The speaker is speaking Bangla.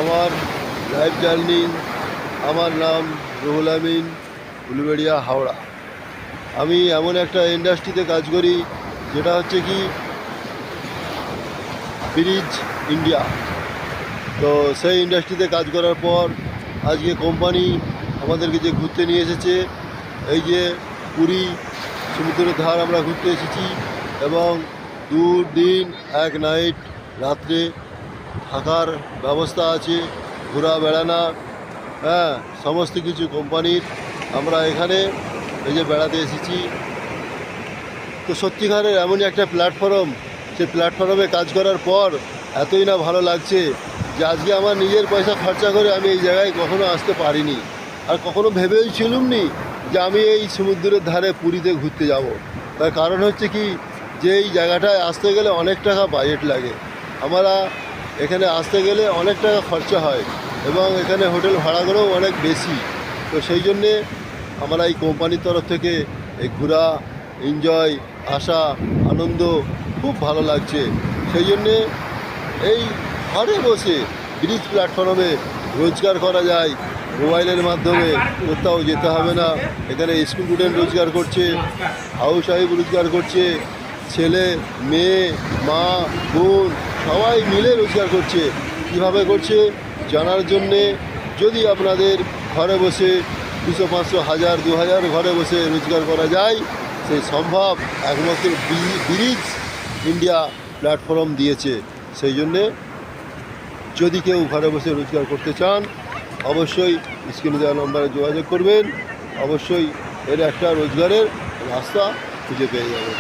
আমার লাইফ জার্নি। আমার নাম রুহুল আমিন, উলুবেড়িয়া, হাওড়া। আমি এমন একটা ইন্ডাস্ট্রিতে কাজ করি যেটা হচ্ছে কি ব্রিজ ইন্ডিয়া। তো সেই ইন্ডাস্ট্রিতে কাজ করার পর আজকে কোম্পানি আমাদেরকে যে ঘুরতে নিয়ে এসেছে, এই যে পুরী সমুদ্রের ধার আমরা ঘুরতে এসেছি, এবং 2 দিন 1 নাইট রাত্রে থাকার ব্যবস্থা আছে, ঘোরা বেড়ানা, হ্যাঁ, সমস্ত কিছু কোম্পানির। আমরা এখানে এই যে বেড়াতে এসেছি, তো সত্যিকারের এমনই একটা প্ল্যাটফর্ম, সেই প্ল্যাটফর্মে কাজ করার পর এতই না ভালো লাগছে যে আজকে আমার নিজের পয়সা খরচা করে আমি এই জায়গায় কখনো আসতে পারিনি, আর কখনো ভেবেও ছিলুম নি যে আমি এই সমুদ্রের ধারে পুরীতে ঘুরতে যাব। তার কারণ হচ্ছে কি, যে এই জায়গাটায় আসতে গেলে অনেক টাকা বাজেট লাগে। আমরা এখানে আসতে গেলে অনেক টাকা খরচা হয়, এবং এখানে হোটেল ভাড়াগুলোও অনেক বেশি। তো সেই জন্যে আমরা এই কোম্পানির তরফ থেকে এই ঘোরা, এনজয়, আসা, আনন্দ খুব ভালো লাগছে। সেই জন্যে এই ঘরে বসে ব্রিজ প্ল্যাটফর্মে রোজগার করা যায়, মোবাইলের মাধ্যমে, কোথাও যেতে হবে না। এখানে স্টুডেন্ট রোজগার করছে, হাউস ওয়াইফ রোজগার করছে, ছেলে মেয়ে, মা বোন সবাই মিলে রোজগার করছে। কীভাবে করছে জানার জন্যে, যদি আপনাদের ঘরে বসে 200, 500, 1000, 2000 ঘরে বসে রোজগার করা যায়, সেই সম্ভব একমাত্র ব্রিজ ইন্ডিয়া প্ল্যাটফর্ম দিয়েছে। সেই জন্যে যদি কেউ ঘরে বসে রোজগার করতে চান, অবশ্যই স্ক্রিনে দেওয়া নম্বরে যোগাযোগ করবেন। অবশ্যই এর একটা রোজগারের রাস্তা খুঁজে পেয়ে যাবেন।